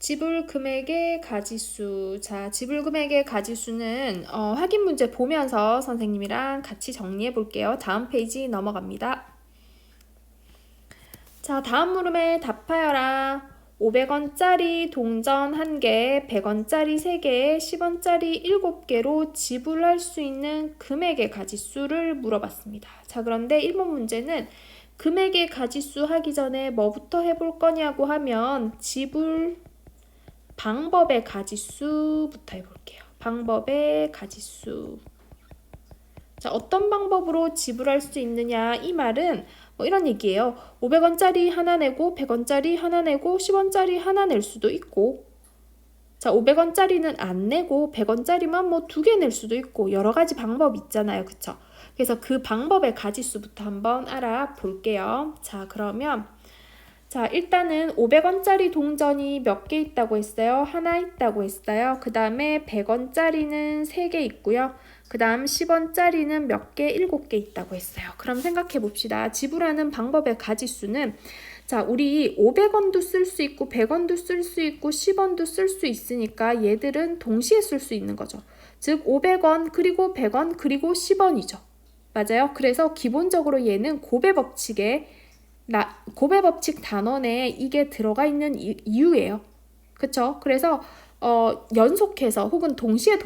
지불 금액의 가지수. 자, 지불 금액의 가지수는 확인 문제 보면서 선생님이랑 같이 정리해 볼게요. 다음 페이지 넘어갑니다. 자, 다음 물음에 답하여라. 500원짜리 동전 1개, 100원짜리 3개, 10원짜리 7개로 지불할 수 있는 금액의 가지수를 물어봤습니다. 자, 그런데 1번 문제는 금액의 가지수 하기 전에 뭐부터 해볼 거냐고 하면 지불 방법의 가지수부터 해볼게요. 방법의 가지수. 자, 어떤 방법으로 지불할 수 있느냐, 이 말은 뭐 이런 얘기예요. 500원짜리 하나 내고 100원짜리 하나 내고 10원짜리 하나 낼 수도 있고, 자, 500원짜리는 안 내고 100원짜리만 뭐 2개 낼 수도 있고 여러 가지 방법이 있잖아요. 그쵸? 그래서 그 방법의 가지수부터 한번 알아볼게요. 자, 그러면 자, 일단은 500원짜리 동전이 몇 개 있다고 했어요? 하나 있다고 했어요. 그 다음에 100원짜리는 3개 있고요. 그 다음 10원짜리는 몇 개? 7개 있다고 했어요. 그럼 생각해 봅시다. 지불하는 방법의 가지수는, 자, 우리 500원도 쓸 수 있고 100원도 쓸 수 있고 10원도 쓸 수 있으니까 얘들은 동시에 쓸 수 있는 거죠. 즉 500원 그리고 100원 그리고 10원이죠. 맞아요? 그래서 기본적으로 얘는 고배 법칙 단원에 이게 들어가 있는 이유예요. 그쵸? 그래서 연속해서 혹은 동시에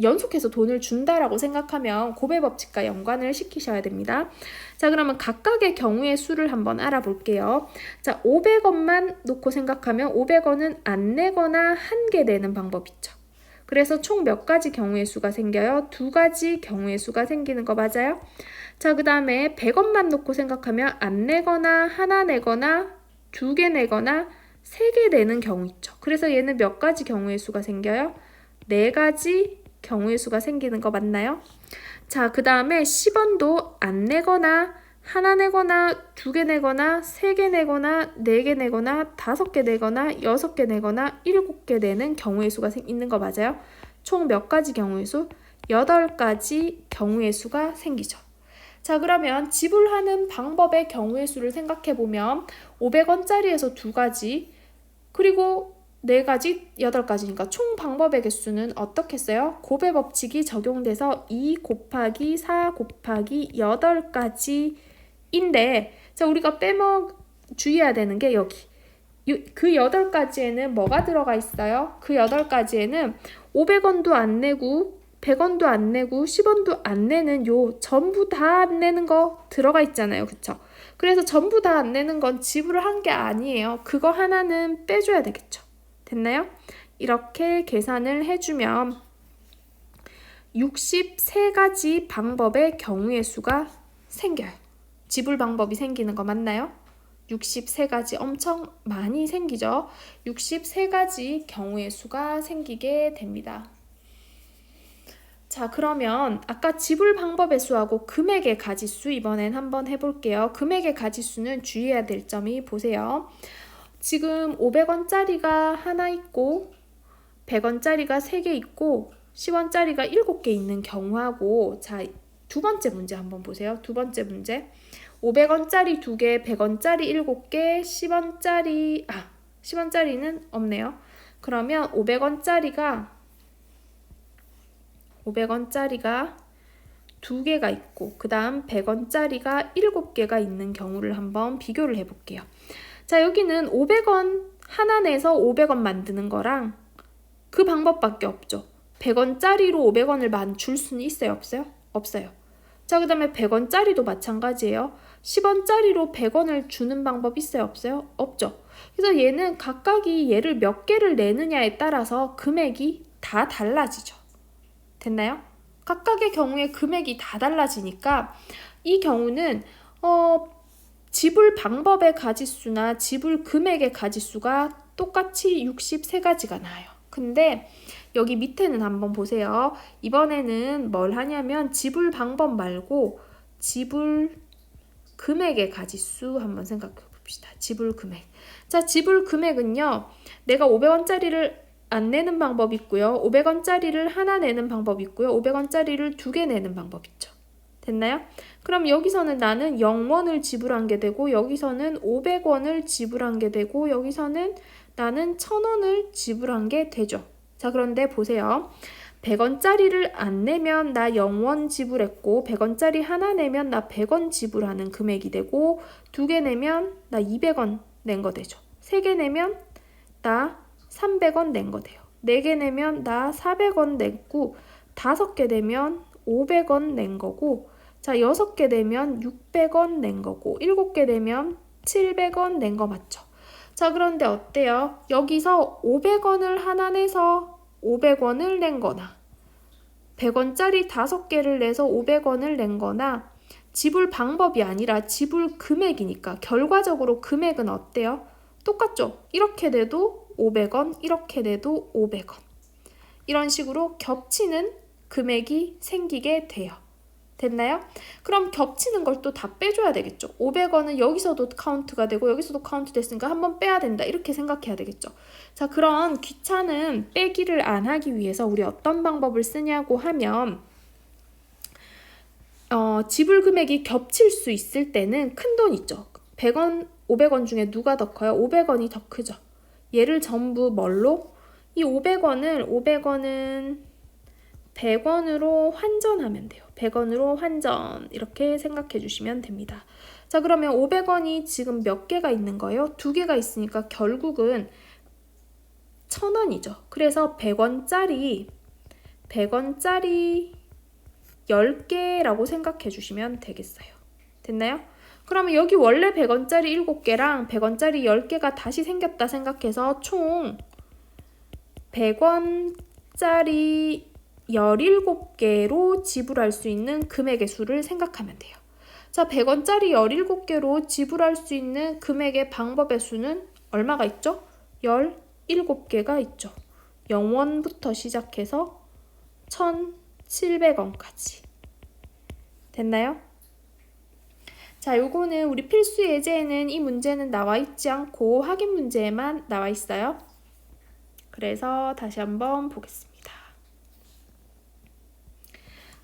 연속해서 돈을 준다라고 생각하면 고배 법칙과 연관을 시키셔야 됩니다. 자, 그러면 각각의 경우의 수를 한번 알아볼게요. 자, 500원만 놓고 생각하면 500원은 안 내거나 한 개 내는 방법 있죠. 그래서 총 몇 가지 경우의 수가 생겨요? 2가지 경우의 수가 생기는 거 맞아요? 자, 그 다음에 100원만 놓고 생각하면 안 내거나 하나 내거나 2개 내거나 3개 내는 경우 있죠. 그래서 얘는 몇 가지 경우의 수가 생겨요? 4가지 경우의 수가 생기는 거 맞나요? 자, 그 다음에 10원도 안 내거나 하나 내거나 2개 내거나 3개 내거나 4개 내거나 5개 내거나 6개 내거나 7개 내는 경우의 수가 있는 거 맞아요? 총 몇 가지 경우의 수? 8가지 경우의 수가 생기죠. 자, 그러면 지불하는 방법의 경우의 수를 생각해보면 500원짜리에서 2가지, 그리고 4가지, 8가지니까 총 방법의 개수는 어떻게 써요? 고배 법칙이 적용돼서 2 곱하기 4 곱하기 8가지인데, 자, 우리가 주의해야 되는 게 여기. 그 8가지에는 뭐가 들어가 있어요? 그 8가지에는 500원도 안 내고 100원도 안 내고 10원도 안 내는 요 전부 다 안 내는 거 들어가 있잖아요. 그쵸? 그래서 전부 다 안 내는 건 지불을 한 게 아니에요. 그거 하나는 빼줘야 되겠죠. 됐나요? 이렇게 계산을 해주면 63가지 방법의 경우의 수가 생겨요. 지불 방법이 생기는 거 맞나요? 63가지 엄청 많이 생기죠. 63가지 경우의 수가 생기게 됩니다. 자, 그러면 아까 지불 방법의 수하고 금액의 가지수 이번엔 한번 해볼게요. 금액의 가지수는 주의해야 될 점이 보세요. 지금 500원짜리가 하나 있고 100원짜리가 3개 있고 10원짜리가 7개 있는 경우하고, 자, 두 번째 문제 한번 보세요. 두 번째 문제. 500원짜리 2개, 100원짜리 7개, 10원짜리는 없네요. 그러면 500원짜리가 2개가 있고, 그 다음 100원짜리가 7개가 있는 경우를 한번 비교를 해볼게요. 자, 여기는 500원 하나 내서 500원 만드는 거랑 그 방법밖에 없죠. 100원짜리로 500원을 줄 수는 있어요? 없어요? 없어요. 자, 그 다음에 100원짜리도 마찬가지예요. 10원짜리로 100원을 주는 방법 있어요? 없어요? 없죠. 그래서 얘는 각각이 얘를 몇 개를 내느냐에 따라서 금액이 다 달라지죠. 됐나요? 각각의 경우에 금액이 다 달라지니까 이 경우는 지불 방법의 가지수나 지불 금액의 가지수가 똑같이 63가지가 나와요. 근데 여기 밑에는 한번 보세요. 이번에는 뭘 하냐면 지불 방법 말고 지불 금액의 가지수 한번 생각해 봅시다. 지불 금액. 자, 지불 금액은요. 내가 500원짜리를 안 내는 방법 있고요. 500원짜리를 하나 내는 방법 있고요. 500원짜리를 2개 내는 방법 있죠. 됐나요? 그럼 여기서는 나는 0원을 지불한 게 되고 여기서는 500원을 지불한 게 되고 여기서는 나는 1000원을 지불한 게 되죠. 자, 그런데 보세요. 100원짜리를 안 내면 나 0원 지불했고 100원짜리 하나 내면 나 100원 지불하는 금액이 되고 2개 내면 나 200원 낸 거 되죠. 3개 내면 나 300원 낸 거 돼요. 4개 내면 나 400원 냈고 5개 되면 500원 낸 거고 자 6개 되면 600원 낸 거고 7개 되면 700원 낸 거 맞죠? 자 그런데 어때요? 여기서 500원을 하나 내서 500원을 낸 거나 100원짜리 5개를 내서 500원을 낸 거나 지불 방법이 아니라 지불 금액이니까 결과적으로 금액은 어때요? 똑같죠? 이렇게 돼도 500원, 이렇게 돼도 500원. 이런 식으로 겹치는 금액이 생기게 돼요. 됐나요? 그럼 겹치는 걸 또 다 빼줘야 되겠죠. 500원은 여기서도 카운트가 되고 여기서도 카운트 됐으니까 한번 빼야 된다. 이렇게 생각해야 되겠죠. 자, 그런 귀찮은 빼기를 안 하기 위해서 우리 어떤 방법을 쓰냐고 하면 지불 금액이 겹칠 수 있을 때는 큰 돈 있죠. 100원, 500원 중에 누가 더 커요? 500원이 더 크죠. 얘를 전부 뭘로? 이 500원은 100원으로 환전하면 돼요. 100원으로 환전 이렇게 생각해 주시면 됩니다. 자 그러면 500원이 지금 몇 개가 있는 거예요? 2개가 있으니까 결국은 1000원이죠. 그래서 100원짜리 10개라고 생각해 주시면 되겠어요. 됐나요? 그러면 여기 원래 100원짜리 7개랑 100원짜리 10개가 다시 생겼다 생각해서 총 100원짜리 17개로 지불할 수 있는 금액의 수를 생각하면 돼요. 자, 100원짜리 17개로 지불할 수 있는 금액의 방법의 수는 얼마가 있죠? 17개가 있죠. 0원부터 시작해서 1700원까지. 됐나요? 자, 요거는 우리 필수 예제에는 이 문제는 나와 있지 않고 확인 문제에만 나와 있어요. 그래서 다시 한번 보겠습니다.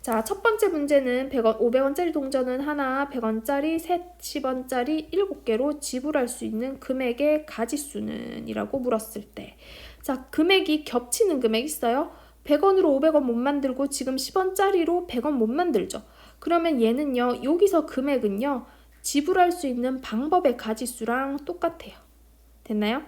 자, 첫 번째 문제는 100원, 500원짜리 동전은 하나, 100원짜리 셋, 10원짜리 7개로 지불할 수 있는 금액의 가지수는? 이라고 물었을 때 자, 금액이 겹치는 금액 있어요? 100원으로 500원 못 만들고 지금 10원짜리로 100원 못 만들죠. 그러면 얘는요, 여기서 금액은요, 지불할 수 있는 방법의 가지수랑 똑같아요. 됐나요?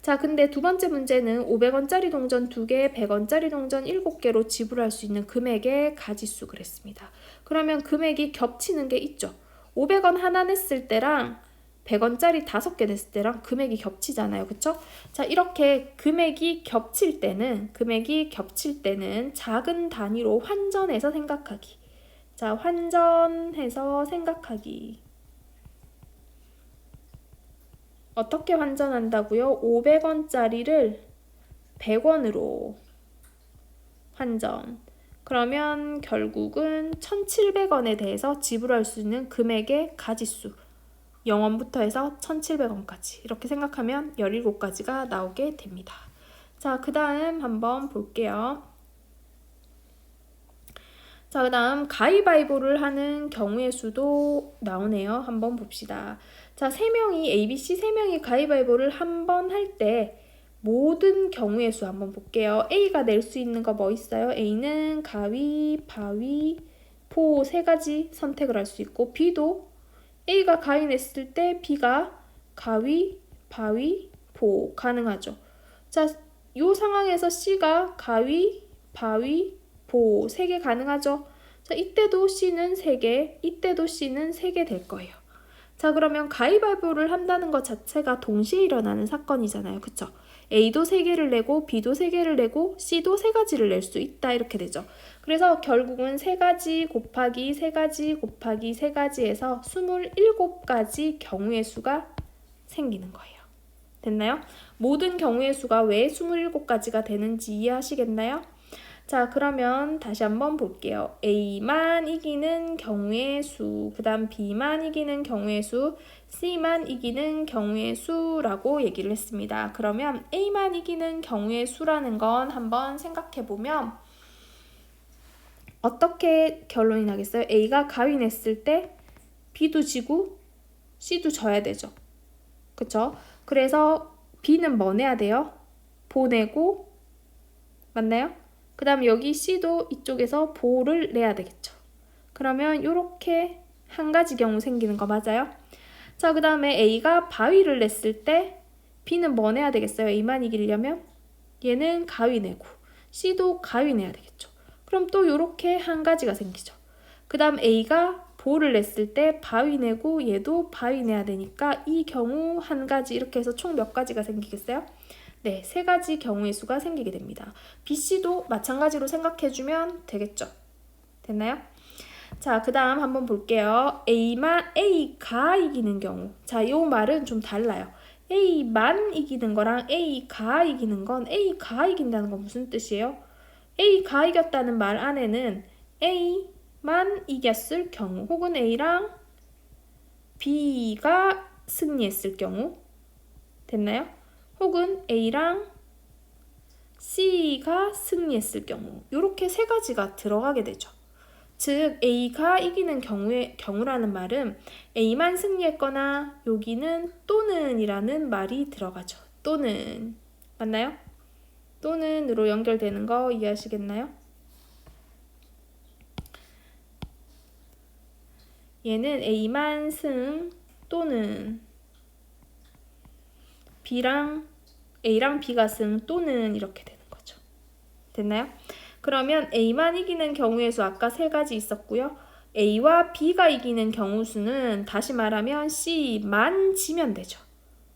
자, 근데 두 번째 문제는 500원짜리 동전 2개, 100원짜리 동전 7개로 지불할 수 있는 금액의 가지수 그랬습니다. 그러면 금액이 겹치는 게 있죠. 500원 하나 냈을 때랑 100원짜리 5개 냈을 때랑 금액이 겹치잖아요. 그쵸? 자, 이렇게 금액이 겹칠 때는 작은 단위로 환전해서 생각하기. 자, 환전해서 생각하기. 어떻게 환전한다고요? 500원짜리를 100원으로 환전. 그러면 결국은 1700원에 대해서 지불할 수 있는 금액의 가지수 0원부터 해서 1700원까지 이렇게 생각하면 17가지가 나오게 됩니다. 자, 그 다음 한번 볼게요. 자, 그 다음 가위바위보를 하는 경우의 수도 나오네요. 한번 봅시다. 자, 3명이 ABC 3명이 가위바위보를 한 번 할 때 모든 경우의 수 한번 볼게요. A가 낼 수 있는 거 뭐 있어요? A는 가위, 바위, 보 3가지 선택을 할 수 있고 B도 A가 가위 냈을 때 B가 가위, 바위, 보 가능하죠. 자, 이 상황에서 C가 가위, 바위, 보 3개 가능하죠. 자, 이때도 C는 3개, 이때도 C는 3개 될 거예요. 자, 그러면 가위바위보를 한다는 것 자체가 동시에 일어나는 사건이잖아요. 그쵸? A도 3개를 내고 B도 3개를 내고 C도 3가지를 낼 수 있다 이렇게 되죠. 그래서 결국은 3가지 곱하기 3가지 곱하기 3가지에서 27가지 경우의 수가 생기는 거예요. 됐나요? 모든 경우의 수가 왜 27가지가 되는지 이해하시겠나요? 자, 그러면 다시 한번 볼게요. A만 이기는 경우의 수, 그 다음 B만 이기는 경우의 수, C만 이기는 경우의 수라고 얘기를 했습니다. 그러면 A만 이기는 경우의 수라는 건 한번 생각해보면 어떻게 결론이 나겠어요? A가 가위 냈을 때 B도 지고 C도 져야 되죠. 그쵸? 그래서 B는 뭐 내야 돼요? 보내고, 맞나요? 그 다음에 여기 C도 이쪽에서 보를 내야 되겠죠. 그러면 이렇게 한 가지 경우 생기는 거 맞아요? 자, 그 다음에 A가 바위를 냈을 때 B는 뭐 내야 되겠어요? A만 이기려면 얘는 가위 내고 C도 가위 내야 되겠죠. 그럼 또 이렇게 한 가지가 생기죠. 그 다음 A가 보를 냈을 때 바위 내고 얘도 바위 내야 되니까 이 경우 한 가지 이렇게 해서 총 몇 가지가 생기겠어요? 네, 세 가지 경우의 수가 생기게 됩니다. B, C도 마찬가지로 생각해주면 되겠죠. 됐나요? 자, 그 다음 한번 볼게요. A가 이기는 경우. 자, 이 말은 좀 달라요. A만 이기는 거랑 A가 이기는 건 A가 이긴다는 건 무슨 뜻이에요? A가 이겼다는 말 안에는 A만 이겼을 경우 혹은 A랑 B가 승리했을 경우 됐나요? 혹은 A랑 C가 승리했을 경우 이렇게 세 가지가 들어가게 되죠. 즉 A가 이기는 경우라는 말은 A만 승리했거나 여기는 또는 이라는 말이 들어가죠. 또는 맞나요? 또는으로 연결되는 거 이해하시겠나요? 얘는 A만 승 또는 A랑 B가 승 또는 이렇게 되는 거죠. 됐나요? 그러면 A만 이기는 경우의 수 아까 세 가지 있었고요. A와 B가 이기는 경우 수는 다시 말하면 C만 지면 되죠.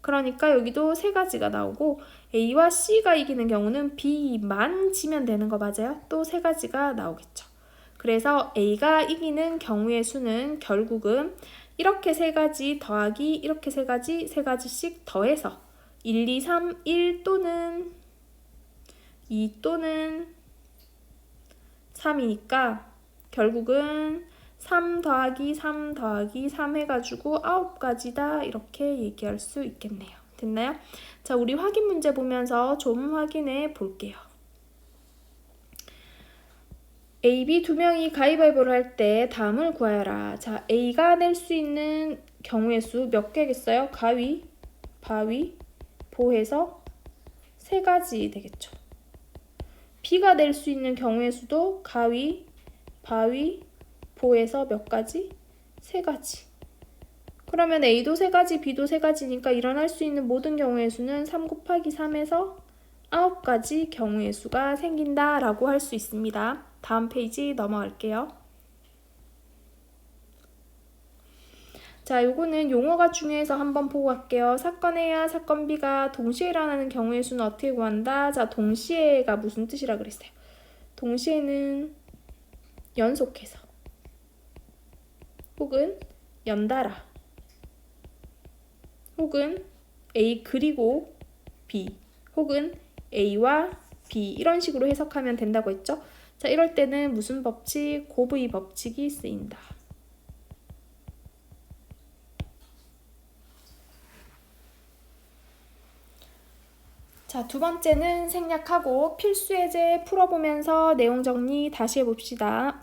그러니까 여기도 세 가지가 나오고 A와 C가 이기는 경우는 B만 지면 되는 거 맞아요? 또 세 가지가 나오겠죠. 그래서 A가 이기는 경우의 수는 결국은 이렇게 세 가지 더하기 이렇게 세 가지씩 더해서 1, 2, 3, 1 또는 2 또는 3이니까 결국은 3 더하기 3 더하기 3 해가지고 9가지다 이렇게 얘기할 수 있겠네요. 됐나요? 자, 우리 확인 문제 보면서 좀 확인해 볼게요. A, B 두 명이 가위바위보를 할 때 다음을 구하여라. 자, A가 낼 수 있는 경우의 수 몇 개겠어요? 가위, 바위, 보해서 세 가지 되겠죠. B가 낼 수 있는 경우의 수도 가위, 바위, 보에서 몇 가지? 세 가지. 그러면 A도 세 가지, B도 세 가지니까 일어날 수 있는 모든 경우의 수는 3 곱하기 3에서 9가지 경우의 수가 생긴다라고 할 수 있습니다. 다음 페이지 넘어갈게요. 자, 요거는 용어가 중요해서 한번 보고 갈게요. 사건 A와 사건 B가 동시에 일어나는 경우의 수는 어떻게 구한다? 자, 동시에가 무슨 뜻이라 그랬어요? 동시에는 연속해서 혹은 연달아 혹은 A 그리고 B 혹은 A와 B 이런 식으로 해석하면 된다고 했죠? 자, 이럴 때는 무슨 법칙? 곱의 법칙이 쓰인다. 자, 두 번째는 생략하고 필수 예제 풀어보면서 내용 정리 다시 해봅시다.